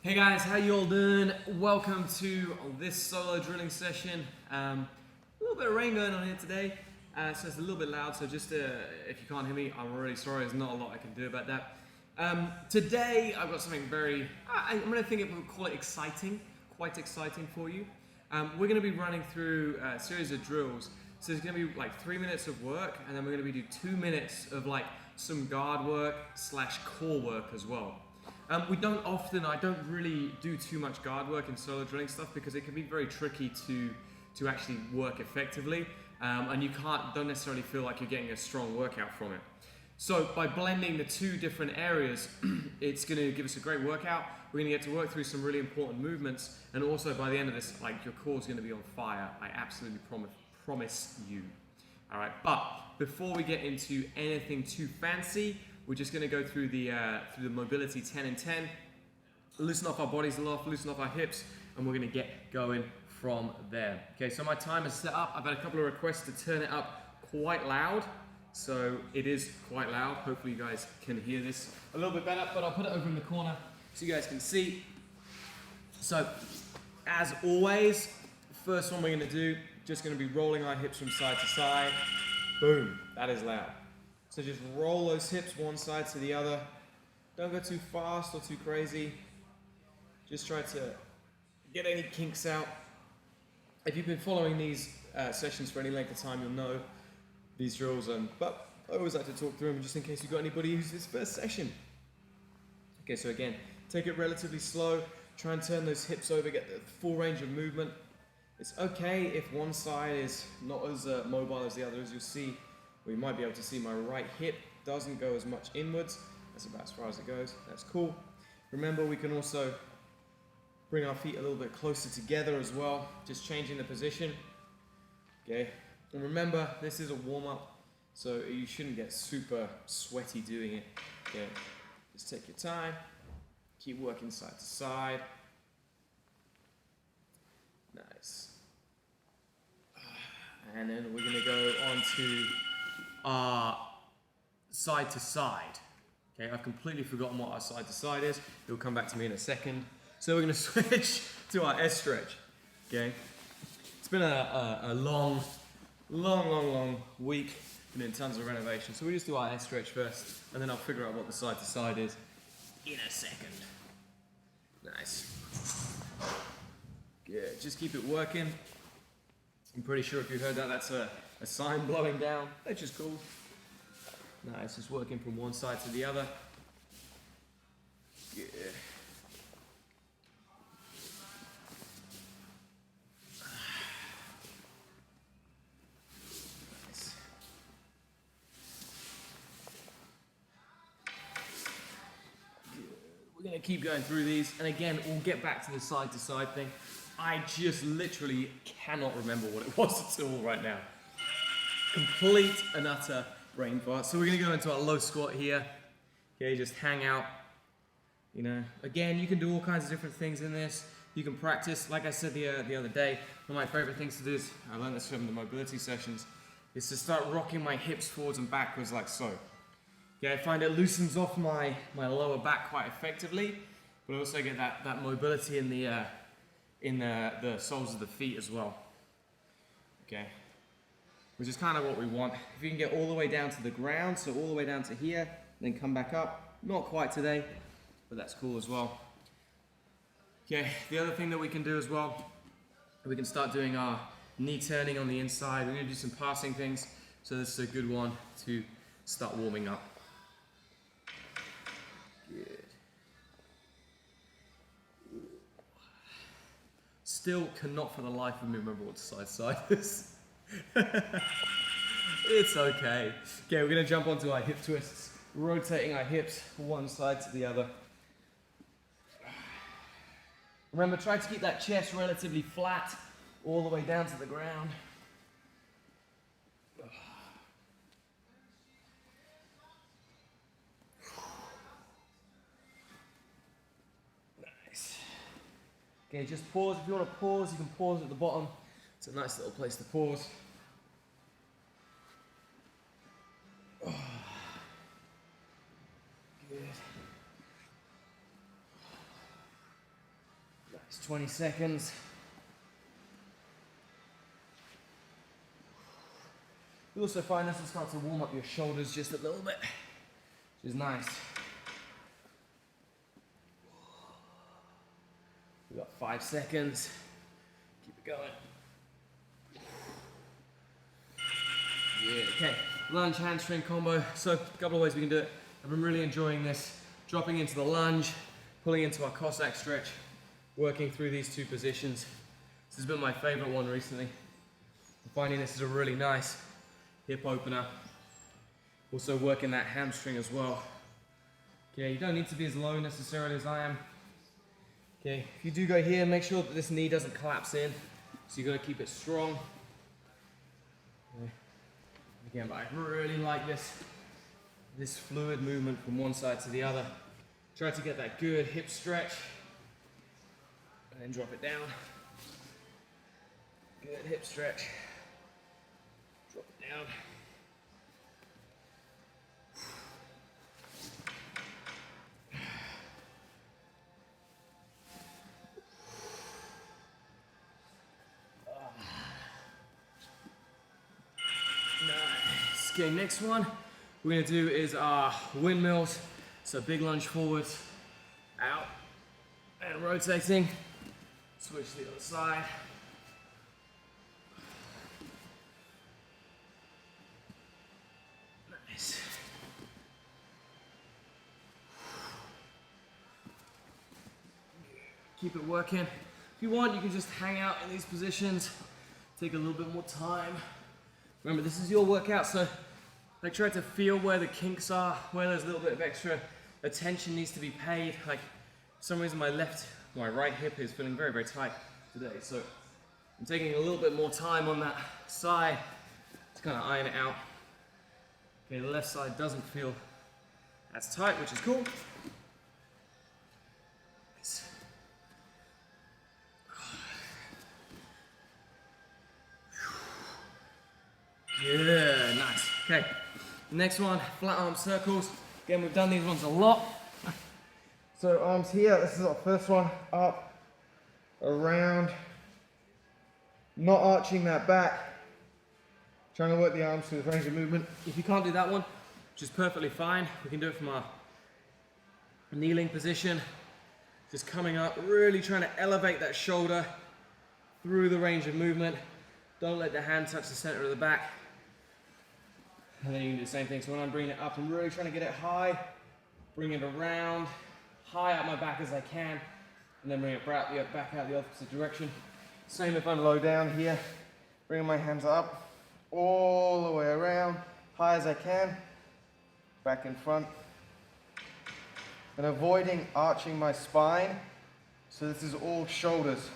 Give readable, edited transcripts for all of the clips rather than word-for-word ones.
Hey guys, how you all doing? Welcome to this solo drilling session. A little bit of rain going on here today, so it's a little bit loud, so just if you can't hear me, I'm really sorry, there's not a lot I can do about that. Today I've got something I'm going to think we'll call it exciting, quite exciting for you. We're going to be running through a series of drills, so there's going to be like 3 minutes of work, and then we're going to be doing 2 minutes of like some guard work / core work as well. I don't really do too much guard work in solo drilling stuff because it can be very tricky to actually work effectively, and you don't necessarily feel like you're getting a strong workout from it. So by blending the two different areas, it's going to give us a great workout. We're going to get to work through some really important movements, and also by the end of this, like, your core's going to be on fire. I absolutely promise you. All right, but before we get into anything too fancy, we're just going to go through the mobility 10 and 10, loosen up our bodies a lot, loosen up our hips, and we're going to get going from there. Okay, so my timer is set up. I've had a couple of requests to turn it up quite loud, so it is quite loud. Hopefully you guys can hear this a little bit better, but I'll put it over in the corner so you guys can see. So, as always, first one we're going to do, just going to be rolling our hips from side to side. Boom, that is loud. So just roll those hips one side to the other. Don't go too fast or too crazy. Just try to get any kinks out. If you've been following these sessions for any length of time, you'll know these drills. But I always like to talk through them just in case you've got anybody who's this first session. Okay, so again, take it relatively slow. Try and turn those hips over, get the full range of movement. It's okay if one side is not as mobile as the other. As you'll see, we might be able to see my right hip doesn't go as much inwards. That's about as far as it goes. That's cool. Remember, we can also bring our feet a little bit closer together as well, just changing the position. Okay, and remember, this is a warm-up, so you shouldn't get super sweaty doing it. Okay, just take your time, keep working side to side. Nice. And then we're going to go on to our side to side. Okay, I've completely forgotten what our side to side is. It'll come back to me in a second. So we're going to switch to our S stretch. Okay, it's been a long week. Been in tons of renovation. So we just do our S stretch first, and then I'll figure out what the side to side is in a second. Nice. Good. Just keep it working. I'm pretty sure if you heard that, that's a sign blowing down, which is cool. Nice, just working from one side to the other. Good. Nice. Good. We're going to keep going through these, and again, we'll get back to the side to side thing. I just literally cannot remember what it was at all right now. Complete and utter brain fart. So we're going to go into our low squat here. Okay, just hang out. You know, again, you can do all kinds of different things in this. You can practice, like I said the other day, one of my favorite things to do is, I learned this from the mobility sessions, is to start rocking my hips forwards and backwards like so. Okay, I find it loosens off my lower back quite effectively, but I also get that mobility in the soles of the feet as well. Okay, which is kind of what we want. If you can get all the way down to the ground, so all the way down to here, then come back up. Not quite today, but that's cool as well. Okay, the other thing that we can do as well, we can start doing our knee turning on the inside. We're going to do some passing things, so this is a good one to start warming up. Good. Still cannot for the life of me remember what side is. It's okay. Okay, we're going to jump onto our hip twists, rotating our hips from one side to the other. Remember, try to keep that chest relatively flat all the way down to the ground. Nice. Okay, just pause. If you want to pause, you can pause at the bottom. It's a nice little place to pause. Good. It's 20 seconds. You also find this will start to warm up your shoulders just a little bit, which is nice. We've got 5 seconds. Keep it going. Yeah, okay. Lunge, hamstring combo. So, a couple of ways we can do it. I've been really enjoying this. Dropping into the lunge, pulling into our Cossack stretch, working through these two positions. This has been my favorite one recently. I'm finding this is a really nice hip opener. Also working that hamstring as well. Okay, you don't need to be as low necessarily as I am. Okay, if you do go here, make sure that this knee doesn't collapse in. So you've got to keep it strong. Okay. Again, but I really like this fluid movement from one side to the other. Try to get that good hip stretch. And then drop it down. Good hip stretch. Drop it down. Nice. Okay, next one we're going to do is our windmills. So big lunge forwards, out, and rotating. Switch to the other side. Nice. Keep it working. If you want, you can just hang out in these positions. Take a little bit more time. Remember, this is your workout, so like try to feel where the kinks are, where there's a little bit of extra attention needs to be paid. Like, for some reason my right hip is feeling very, very tight today. So I'm taking a little bit more time on that side to kind of iron it out. Okay, the left side doesn't feel as tight, which is cool. Nice. Yeah, nice. Okay, next one, flat arm circles. Again, we've done these ones a lot. So arms here, this is our first one, up, around, not arching that back, trying to work the arms through the range of movement. If you can't do that one, which is perfectly fine, we can do it from our kneeling position. Just coming up, really trying to elevate that shoulder through the range of movement. Don't let the hand touch the center of the back. And then you can do the same thing. So when I'm bringing it up, I'm really trying to get it high, bring it around, high up my back as I can, and then bring it back out the opposite direction. Same if I'm low down here, bringing my hands up, all the way around, high as I can, back in front, and avoiding arching my spine. So this is all shoulders.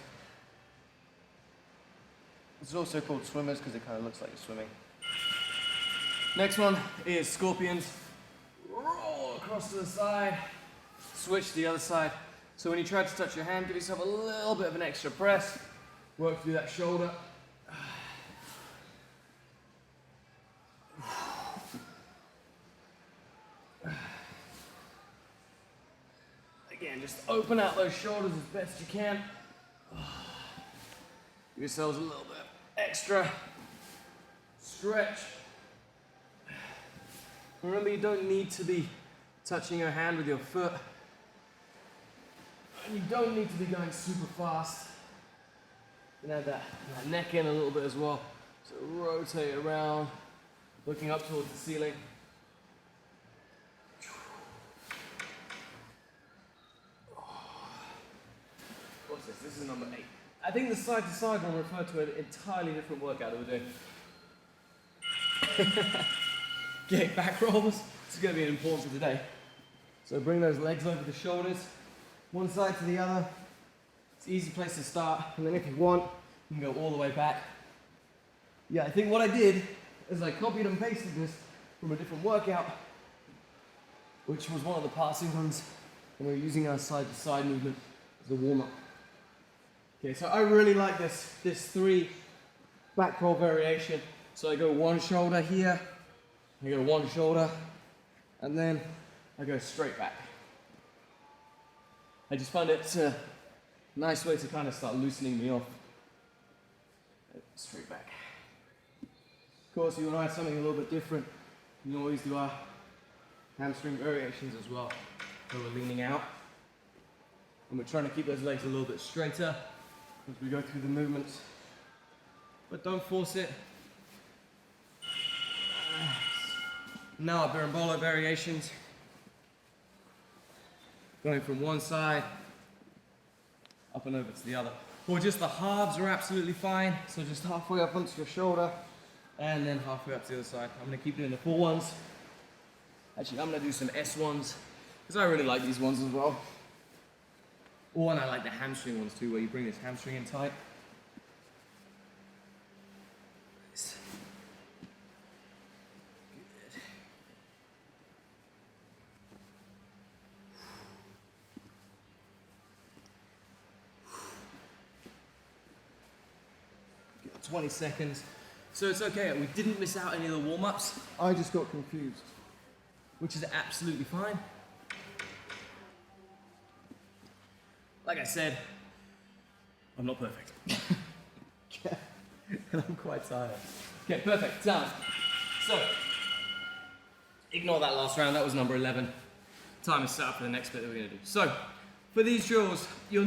This is also called swimmers because it kind of looks like you're swimming. Next one is scorpions. Roll across to the side, switch to the other side. So when you try to touch your hand, give yourself a little bit of an extra press. Work through that shoulder. Again, just open out those shoulders as best you can. Give yourselves a little bit extra stretch. Remember, you don't need to be touching your hand with your foot. And you don't need to be going super fast. You can add that neck in a little bit as well. So rotate around, looking up towards the ceiling. What's this? This is number 8. I think the side to side one referred to an entirely different workout that we're doing. Okay, back rolls. This is going to be important for today. So bring those legs over the shoulders, one side to the other. It's an easy place to start. And then if you want, you can go all the way back. Yeah, I think what I did is I copied and pasted this from a different workout, which was one of the passing ones, and we're using our side to side movement as a warm up. Okay, so I really like this 3 back roll variation. So I go one shoulder here, I go one shoulder, and then I go straight back. I just find it Nice way to kind of start loosening me off. Straight back. Of course, you want to add something a little bit different. You can always do our hamstring variations as well. So we're leaning out. And we're trying to keep those legs a little bit straighter as we go through the movements. But don't force it. Now our Berimbolo Variations. Going from one side up and over to the other. Or just the halves are absolutely fine. So just halfway up onto your shoulder and then halfway up to the other side. I'm going to keep doing the full ones. Actually, I'm going to do some S ones because I really like these ones as well. Oh, and I like the hamstring ones too, where you bring this hamstring in tight. Nice. Good. 20 seconds. So it's okay, we didn't miss out any of the warm-ups. I just got confused, which is absolutely fine. Like I said, I'm not perfect. And I'm quite tired. Okay, perfect, done. So, ignore that last round, that was number 11. Time is set up for the next bit that we're gonna do. So, for these drills, you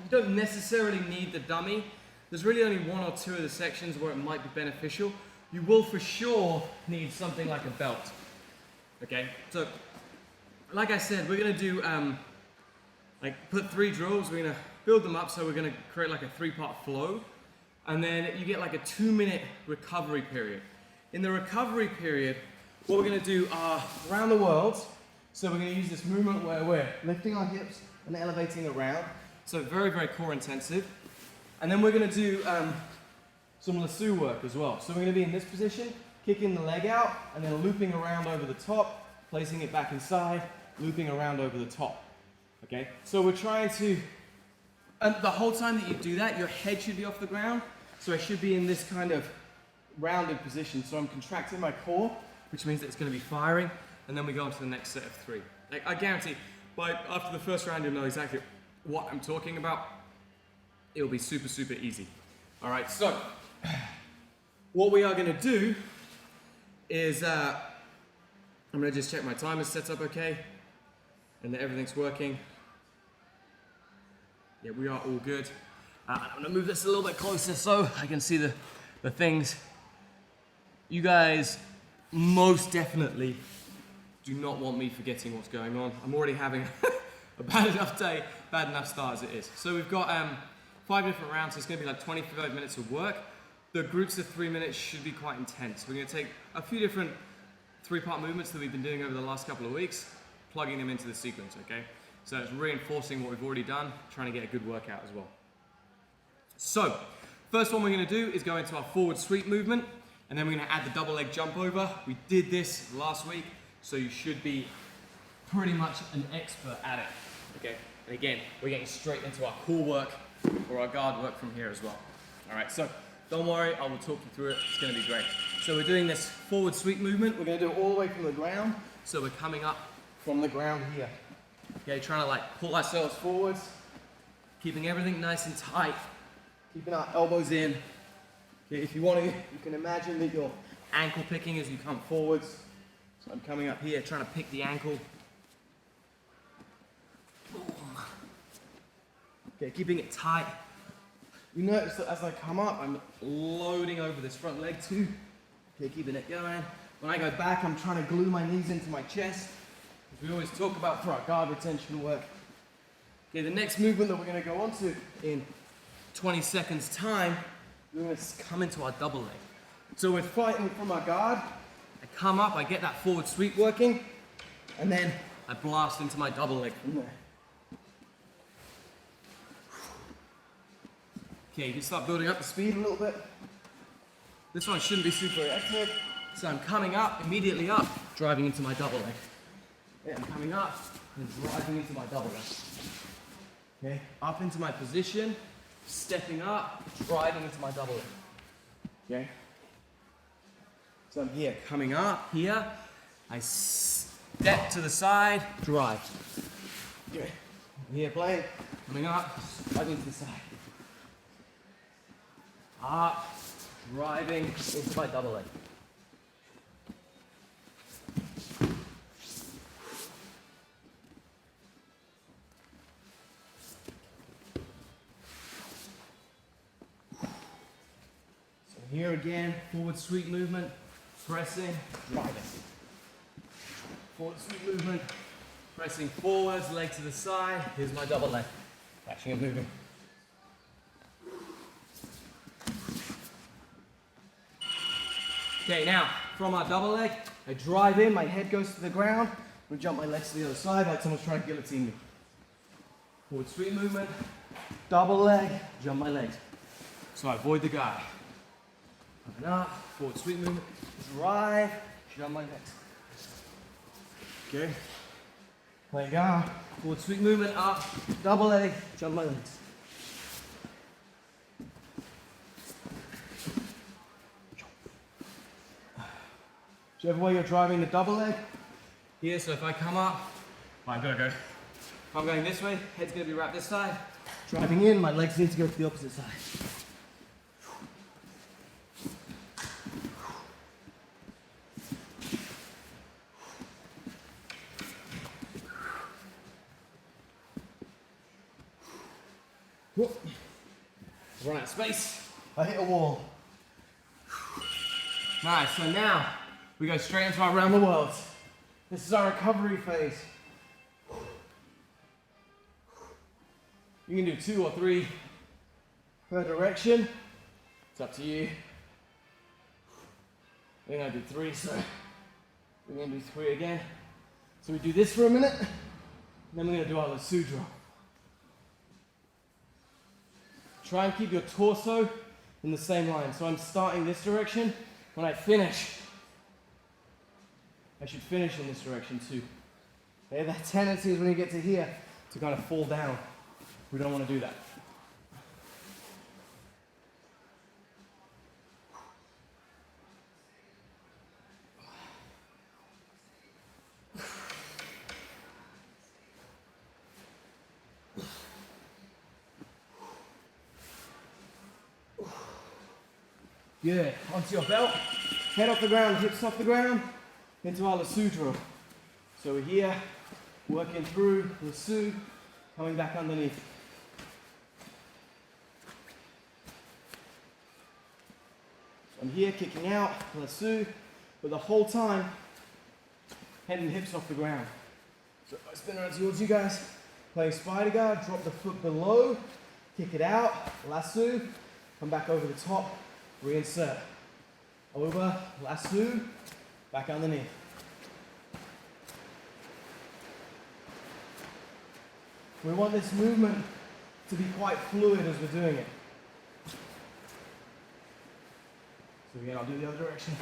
don't necessarily need the dummy. There's really only one or two of the sections where it might be beneficial. You will for sure need something like a belt. Okay, so, like I said, we're gonna do, put 3 drills, we're gonna build them up, so we're gonna create like a 3-part flow, and then you get like a 2-minute recovery period. In the recovery period, what we're gonna do are around the world, so we're gonna use this movement where we're lifting our hips and elevating around, so very, very core intensive. And then we're gonna do some lasso work as well. So we're gonna be in this position, kicking the leg out, and then looping around over the top, placing it back inside, looping around over the top. Okay, so we're trying to, and the whole time that you do that, your head should be off the ground. So I should be in this kind of rounded position. So I'm contracting my core, which means that it's going to be firing, and then we go on to the next set of 3. Like, I guarantee, after the first round, you'll know exactly what I'm talking about. It'll be super, super easy. All right, so what we are going to do is, I'm going to just check my timer's set up okay, and that everything's working. Yeah, we are all good. I'm gonna move this a little bit closer so I can see the things. You guys most definitely do not want me forgetting what's going on. I'm already having a bad enough day, bad enough start as it is. So we've got 5 different rounds, so it's gonna be like 25 minutes of work. The groups of 3 minutes should be quite intense. We're gonna take a few different 3-part movements that we've been doing over the last couple of weeks, plugging them into the sequence, okay? So it's reinforcing what we've already done, trying to get a good workout as well. So, first one we're gonna do is go into our forward sweep movement, and then we're gonna add the double leg jump over. We did this last week, so you should be pretty much an expert at it, okay? And again, we're getting straight into our core work or our guard work from here as well. All right, so don't worry, I will talk you through it, it's gonna be great. So we're doing this forward sweep movement. We're gonna do it all the way from the ground, so we're coming up from the ground here. Okay, trying to like pull ourselves forwards, keeping everything nice and tight, keeping our elbows in. Okay, if you want to, you can imagine that you're ankle picking as you come forwards. So I'm coming up here, trying to pick the ankle. Okay, keeping it tight. You notice that as I come up, I'm loading over this front leg too. Okay, keeping it going. When I go back, I'm trying to glue my knees into my chest, as we always talk about for our guard retention work. Okay, the next movement that we're going to go on to in 20 seconds time, we're going to come into our double leg. So we're fighting from our guard, I come up, I get that forward sweep working, and then I blast into my double leg from there. Okay, you can start building up the speed a little bit. This one shouldn't be super active. So I'm coming up, immediately up, driving into my double leg. Yeah, I'm coming up and driving into my double leg. Okay, up into my position, stepping up, driving into my double leg. Okay. So I'm here, coming up, here. I step to the side, drive. Okay. Here, playing. Coming up, sliding to the side. Up, driving into my double leg. So here again, forward sweep movement, pressing, driving. Forward sweep movement, pressing forwards, leg to the side. Here's my double leg, catching and moving. Okay, now from our double leg, I drive in, my head goes to the ground, I jump my legs to the other side like someone's trying to guillotine me. Forward sweep movement, double leg, jump my legs. So I avoid the guy. Up and up, forward sweep movement, drive, jump my legs. Okay, leg out, forward sweep movement, up, double leg, jump my legs. Whichever way you're driving the double leg, here, so if I come up, I've got to go. If I'm going this way, head's going to be wrapped this side. Driving in, my legs need to go to the opposite side. Run out of space. I hit a wall. Nice, so now we go straight into our round the world. This is our recovery phase. You can do 2 or 3 per direction. It's up to you. We're gonna do 3, so we're gonna do 3 again. So we do this for a minute, and then we're gonna do our Lasso Drill. Try and keep your torso in the same line. So I'm starting this direction. When I finish, I should finish in this direction too. Okay, that tendency is when you get to here to kind of fall down. We don't want to do that. Good. Onto your belt, head off the ground, hips off the ground, into our Lasso Drill. So we're here, working through Lasso, coming back underneath. So I'm here, kicking out, Lasso, but the whole time, head and hips off the ground. So if I spin around towards you guys, playing spider guard, drop the foot below, kick it out, Lasso, come back over the top, reinsert. Over, Lasso, back underneath. We want this movement to be quite fluid as we're doing it. So again, I'll do the other direction.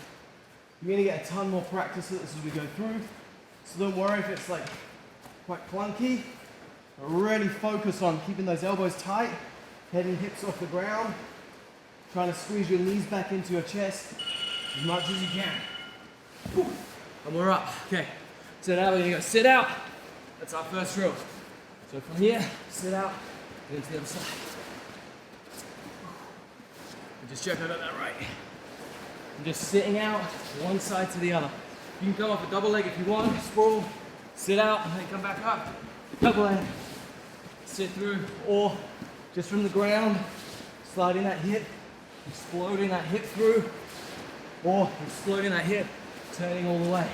You're going to get a ton more practice at this as we go through. So don't worry if it's like quite clunky. But really focus on keeping those elbows tight, head and hips off the ground. Trying to squeeze your knees back into your chest as much as you can. Whew. And we're up. Okay. So now we're going to go sit out. That's our first drill. So from here, sit out, and into the other side. And just check I got that right. I'm just sitting out, one side to the other. You can come off a double leg if you want, sprawl, sit out, and then come back up. Double leg, sit through, or just from the ground, sliding that hip, exploding that hip through, or exploding that hip, turning all the way.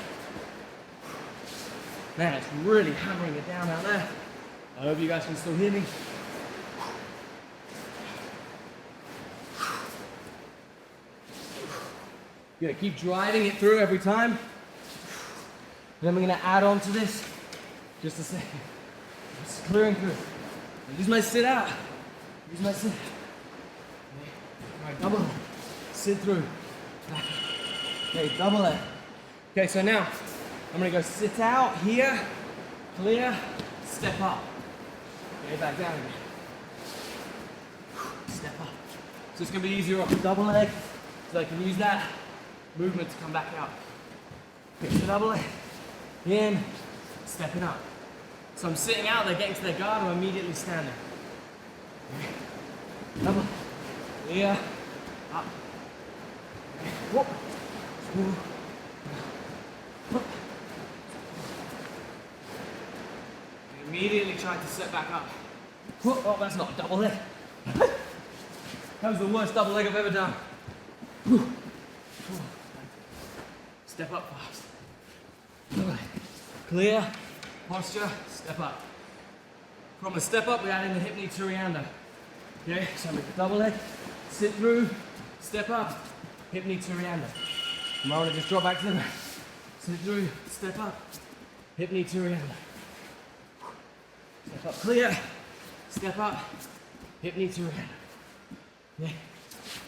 Man, it's really hammering it down out there. I hope you guys can still hear me. You're gonna keep driving it through every time. Then we're gonna add on to this, just a second. Just clearing through. Use my sit out. Use my sit. Alright, double. Sit through. Okay, double it. Okay, so now I'm gonna go sit out here, clear, step up. Okay, back down again. Step up. So it's gonna be easier off the double leg, so I can use that movement to come back out. Okay, so double leg, in, stepping up. So I'm sitting out, they're getting to their guard, I'm immediately standing. Double, clear, up. Whoop. Immediately tried to set back up. Oh, that's not a double leg. That was the worst double leg I've ever done. Step up fast. Clear, posture, step up. From the step up, we add in the hip knee Torreando. Okay, so make the double leg, sit through, step up, hip knee Torreando. You might want to just drop back to the mat. Sit through, step up, hip knee Torreando. Step up, clear, step up, hip knee Torreando. Okay,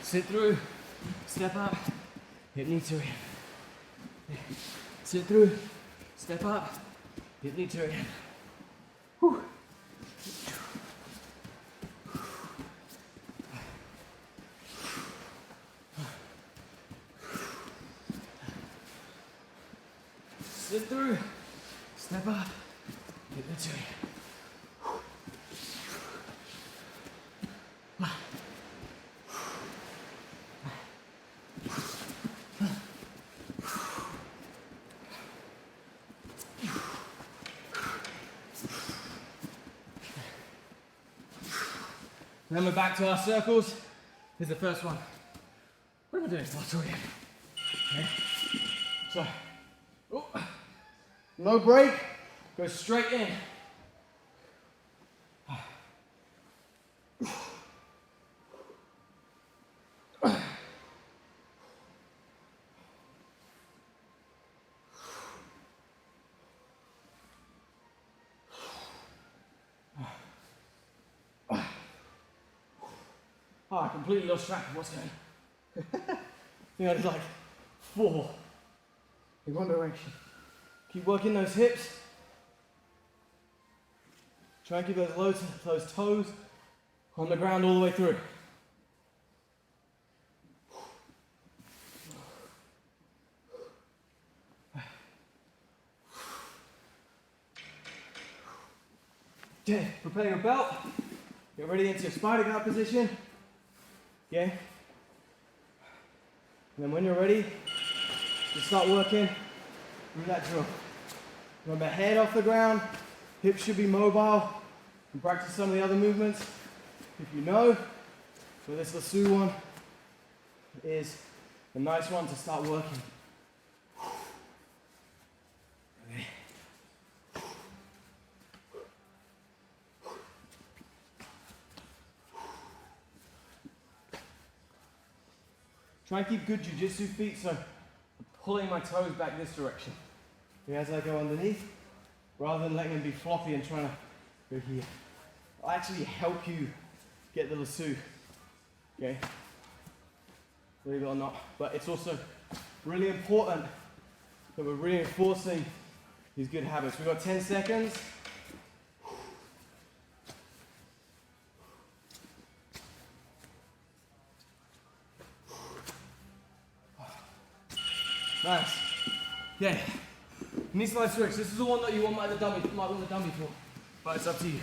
sit through, step up, hip knee Torreando. Okay. Sit through, step up, hip knee Torreando. Whew. Sit through, step up, hip knee Torreando. Then we're back to our circles. Here's the first one. What am I doing? Torreando. Okay. So, no break, go straight in. Oh, I completely lost track of what's going on. I think I did like 4 in one direction. Keep working those hips. Try and keep those toes on the ground all the way through. Okay, prepare your belt. Get ready into your spider guard position. Okay? And then when you're ready, just start working through that drill. Remember, head off the ground, hips should be mobile, and practice some of the other movements. If you know, so this lasso one is a nice one to start working. Okay. Try and keep good Jiu Jitsu feet, so I'm pulling my toes back this direction. Okay, as I go underneath, rather than letting them be floppy and trying to go here. I'll actually help you get the lasso. Okay? Believe it or not. But it's also really important that we're reinforcing these good habits. We've got 10 seconds. Nice. Okay. Knee slide switch. This is the one that you might want the dummy for, but it's up to you.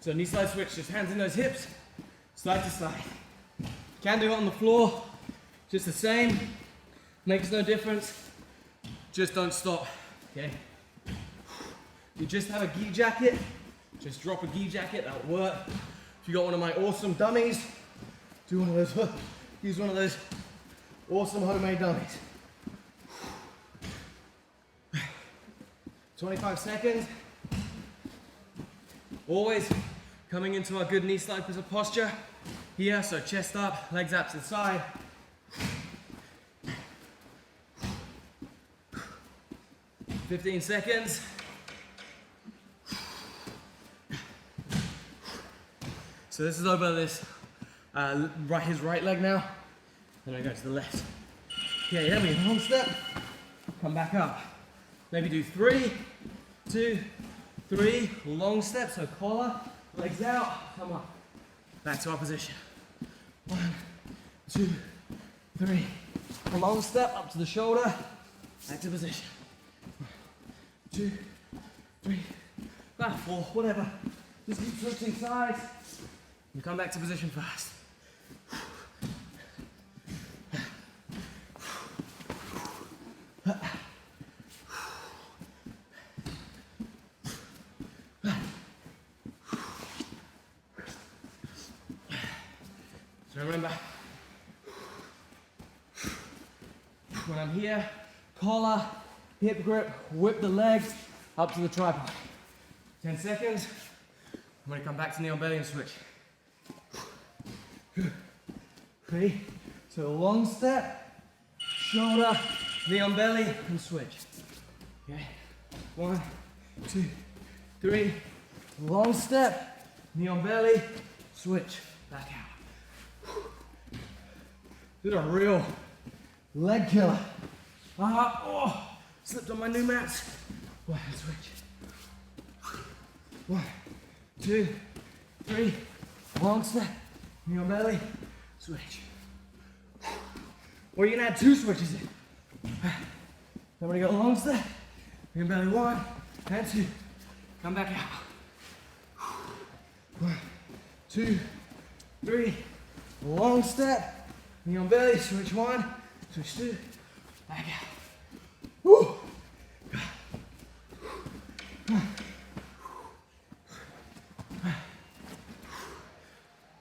So knee slide switch, just hands in those hips, side to side. Can do it on the floor, just the same. Makes no difference. Just don't stop. Okay. You just have a gi jacket. Just drop a gi jacket. That'll work. If you got one of my awesome dummies, do one of those. Use one of those. Awesome homemade dummies. 25 seconds. Always coming into our good knee slide posture. Here, so chest up, legs abs inside. "15 seconds. So this is over this, his right leg now. Then I go to the left. Okay, then we long step, come back up. Maybe do 3, 2, 3, long step, so collar, legs out, come up. Back to our position. 1, 2, 3. A long step up to the shoulder, back to position. 1, 2, 3, 4, whatever. Just keep switching sides. You come back to position first. So remember, when I'm here, collar, hip grip, whip the leg up to the tripod. 10 seconds. I'm going to come back to knee on belly and switch. Ready? So long step, shoulder, knee on belly, and switch. Okay. 1, 2, 3. Long step, knee on belly, switch. Back out. This is a real leg killer. Slipped on my new mats. One, switch. 1, 2, 3. Long step, knee on belly, switch. Or you can add 2 switches in. Then we're gonna go long step, knee on belly, 1 and 2. Come back out. 1, 2, 3. Long step. Knee on belly, switch 1, switch 2, back out. Woo.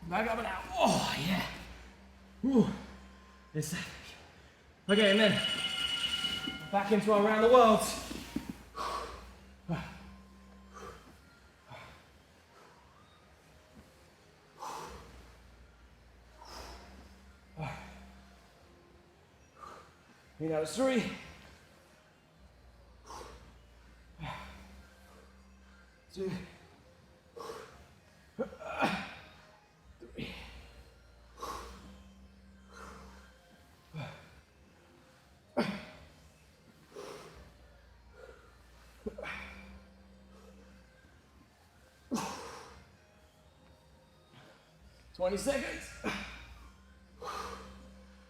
Back up and out. Oh, yeah. Woo. It's okay, and then back into our round the worlds. You know, 3. 2. 3. 20 seconds.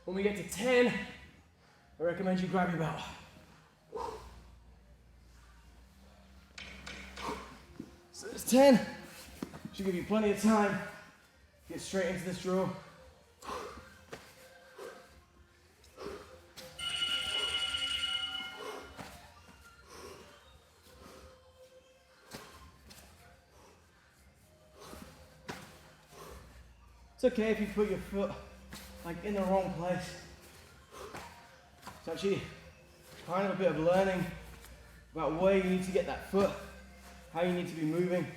When we get to 10, I recommend you grab your belt. So there's 10. Should give you plenty of time to get straight into this drill. It's okay if you put your foot like in the wrong place. It's actually kind of a bit of learning about where you need to get that foot, how you need to be moving.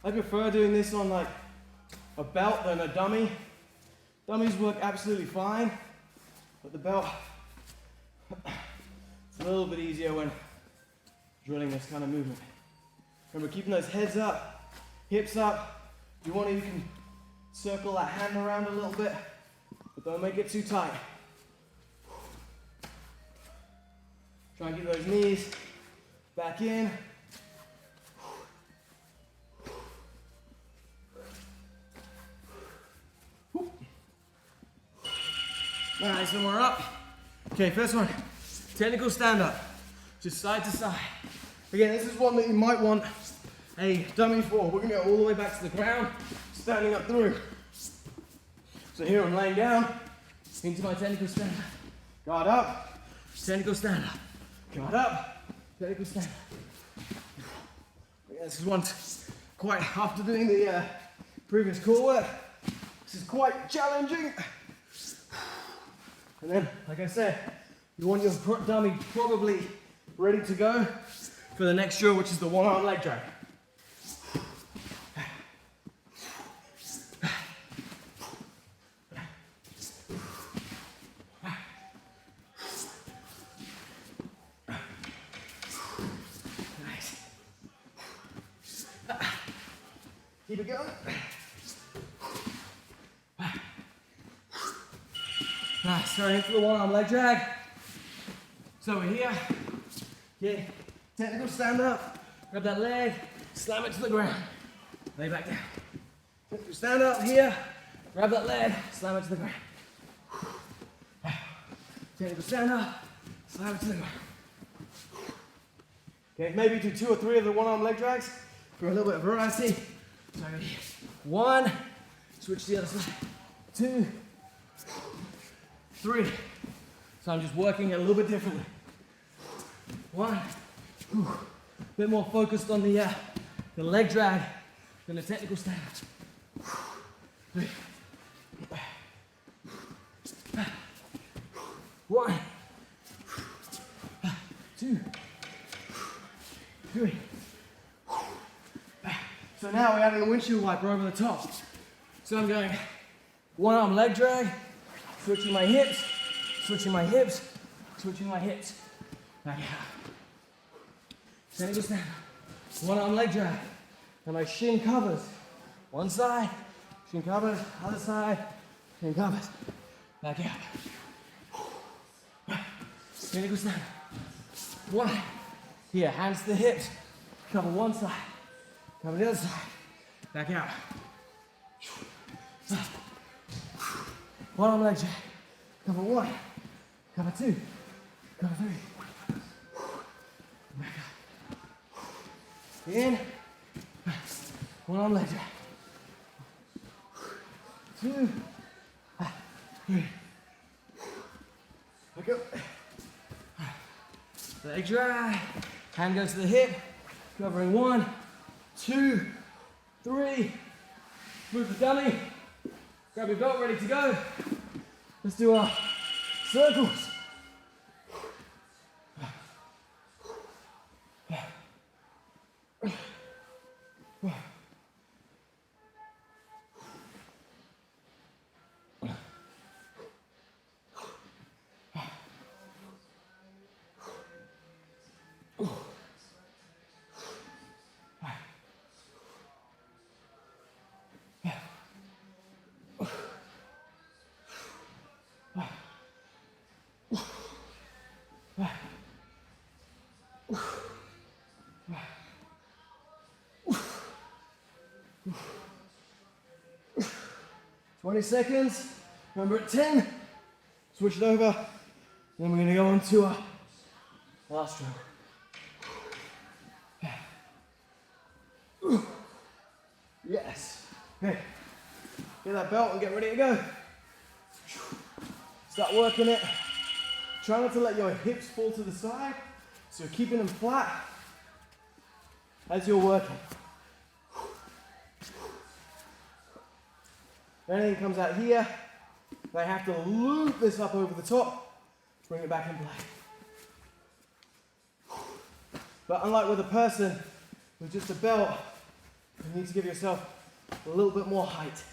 I prefer doing this on like a belt than a dummy. Dummies work absolutely fine, but the belt, it's a little bit easier when drilling this kind of movement. Remember, keeping those heads up, hips up. If you want to, you can circle that hand around a little bit, but don't make it too tight. Try and get those knees back in. Nice, and we're up. Okay, first one, technical stand up, just side to side. Again, this is one that you might want a dummy for. We're gonna go all the way back to the ground, standing up through. So here I'm laying down, into my technical stand up. Guard up, technical stand up. Guard up, technical stand up. Yeah, this is one quite, after doing the previous core work, this is quite challenging. And then, like I said, you want your dummy probably ready to go for the next drill, which is the one-arm leg drag. Nice. Keep it going. Nice, straight into the one-arm leg drag. So we're here, yeah, technical stand up, grab that leg, slam it to the ground, lay back down. Technical stand up here, grab that leg, slam it to the ground. Technical stand up, slam it to the ground. Okay, maybe do 2 or 3 of the one-arm leg drags for a little bit of variety. So I'm gonna hit 1, switch to the other side, 2, 3. So I'm just working it a little bit differently. 1, a bit more focused on the leg drag than the technical stand. 3, 1, 2, 3. So now we're adding a windshield wiper over the top. So I'm going one arm leg drag, switching my hips, switching my hips, switching my hips. Back out. Technical stand. One arm leg drag. And my shin covers. One side, shin covers, other side, shin covers. Back out. Technical stand. 1. Here, hands to the hips. Cover one side. Cover the other side. Back out. One arm leg drag. Cover 1. Cover 2. Cover 3. Back out. In. One arm leg drag. 2. 3. Back up. Leg drag. Hand goes to the hip. Covering 1, 2, 3. Move the dummy. Grab your belt, ready to go. Let's do our circles. 20 seconds. Remember at 10, switch it over. Then we're going to go on to our last drill. Yes. Okay. Get that belt and get ready to go. Start working it. Try not to let your hips fall to the side. So you're keeping them flat as you're working. If anything comes out here, they have to loop this up over the top, bring it back in play. But unlike with a person with just a belt, you need to give yourself a little bit more height.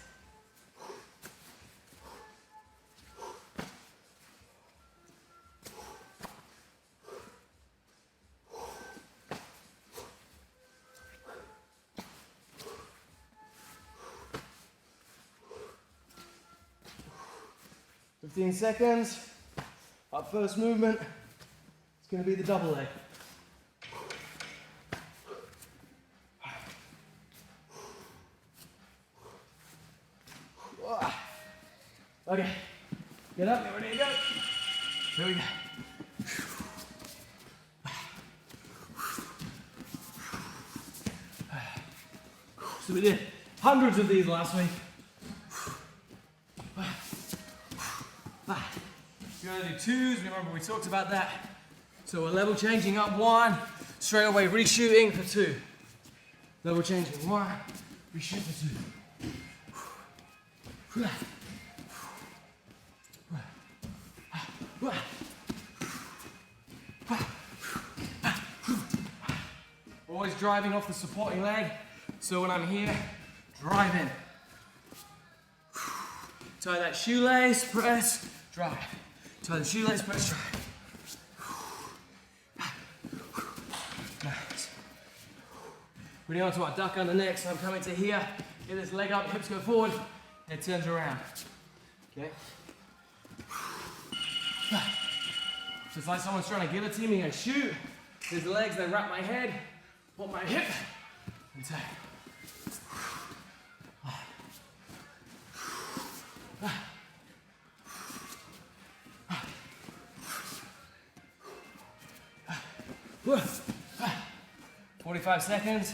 Fifteen seconds. Our first movement is going to be the double leg. Okay, get up, get ready to go. Here we go. So we did hundreds of these last week. You're gonna do twos, remember we talked about that. So we're level changing up 1, straight away reshooting for 2. Level changing 1, reshoot for 2. Always driving off the supporting leg. So when I'm here, drive in. Tie that shoelace, press, drive. Tie the shoelace, press, drive. Nice. We're on to our duck under neck, so I'm coming to here. Get this leg up, hips go forward, and it turns around. Okay? So it's like someone's trying to guillotine me and shoot. There's the legs, they wrap my head, put my hip, and take. 45 seconds.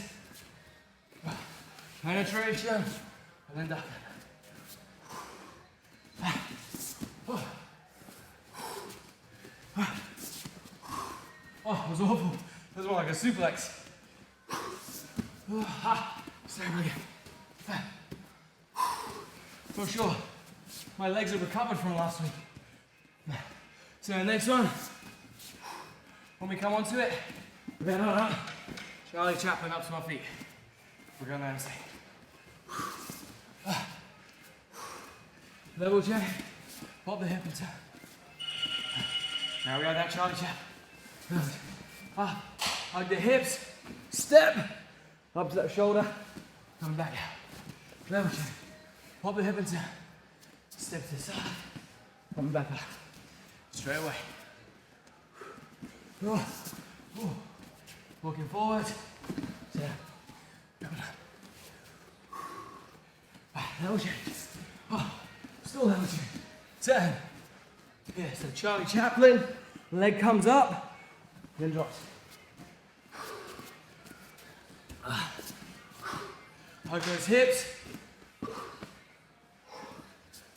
Penetration, and then duck. Oh, it was awful. It was more like a suplex. Same again. For sure, my legs have recovered from last week. So the next one, when we come onto it, we're going up, Charlie Chaplin up to my feet. We're going down and say, level check, pop the hip and turn. Now we have that Charlie Chaplin. Hug the hips, step, up to that shoulder, coming back out. Level check, pop the hip and turn. Step to the side, coming back up. Straight away. Walking forward. Down. Level change. Still level change. Turn. Yeah, so Charlie Chaplin. Leg comes up, then drops. Hug those hips.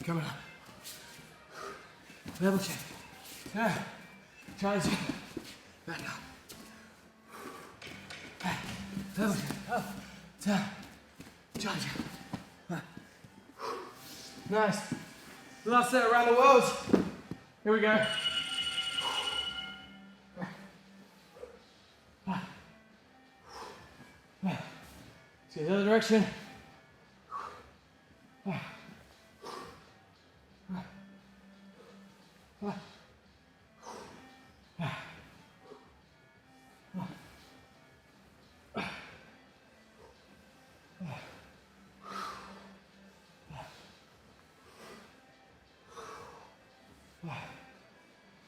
Coming up. Level change. Turn. Charlie Chaplin. Back up. Level change. Up. Turn. Charlie Chaplin. Nice. Last set around the world. Here we go. See the other direction.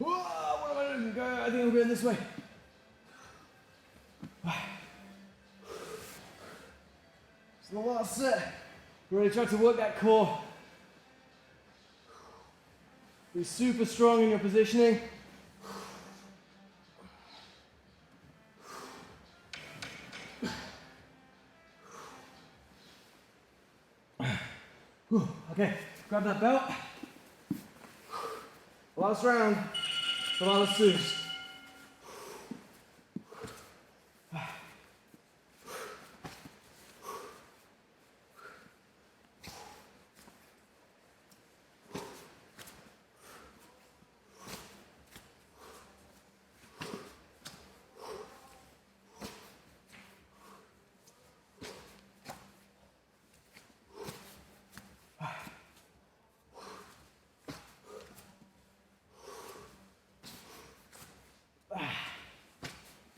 What am I doing? I think I'm going this way. It's the last set. We're really trying to work that core. Be super strong in your positioning. Okay, grab that belt. Last round, the last switch.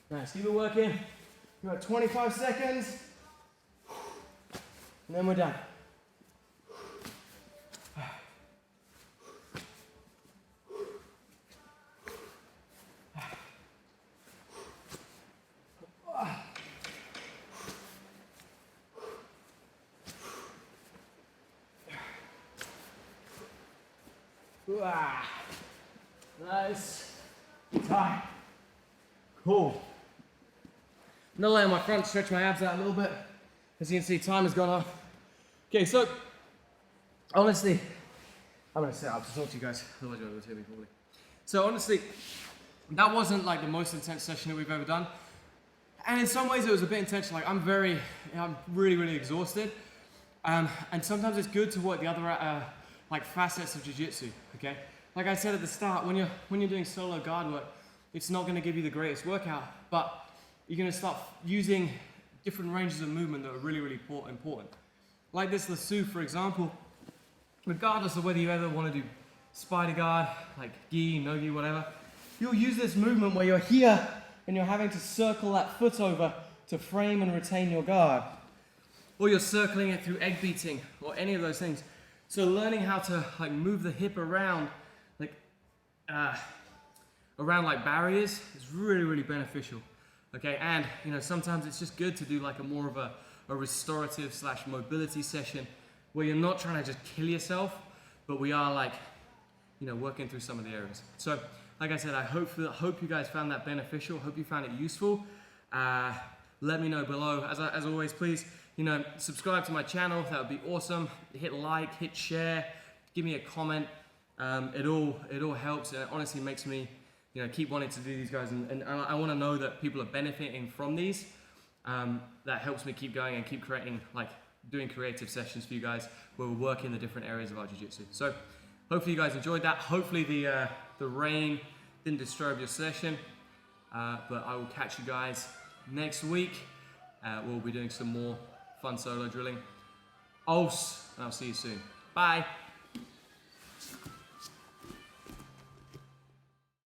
Nice, keep it working. We've got 25 seconds, and then we're done. Nice. Time. Cool. I'm gonna lay on my front, stretch my abs out a little bit. As you can see, time has gone off. Okay, so honestly, I'm gonna sit up to talk to you guys, otherwise you won't hear me probably. So honestly, that wasn't like the most intense session that we've ever done. And in some ways it was a bit intense, like I'm really exhausted. And sometimes it's good to work the other like facets of Jiu Jitsu, okay? Like I said at the start, when you're doing solo guard work, it's not gonna give you the greatest workout, but you're gonna start using different ranges of movement that are really important. Like this lasso, for example, regardless of whether you ever wanna do spider guard, like gi, no gi, whatever, you'll use this movement where you're here and you're having to circle that foot over to frame and retain your guard. Or you're circling it through egg beating or any of those things. So learning how to like move the hip around like barriers is really beneficial. Okay, and you know, sometimes it's just good to do like a more of a restorative / mobility session where you're not trying to just kill yourself, but we are like, you know, working through some of the areas. So, like I said, I hope you guys found that beneficial. Hope you found it useful. let me know below. As always, please, you know, subscribe to my channel. That would be awesome. Hit like, hit share, give me a comment. It all helps. It honestly makes me, you know, keep wanting to do these guys, and I want to know that people are benefiting from these. That helps me keep going and keep creating, like, doing creative sessions for you guys where we're working the different areas of our jiu-jitsu. So hopefully you guys enjoyed that. Hopefully the rain didn't disturb your session, but I will catch you guys next week. We'll be doing some more fun solo drilling. And I'll see you soon. Bye.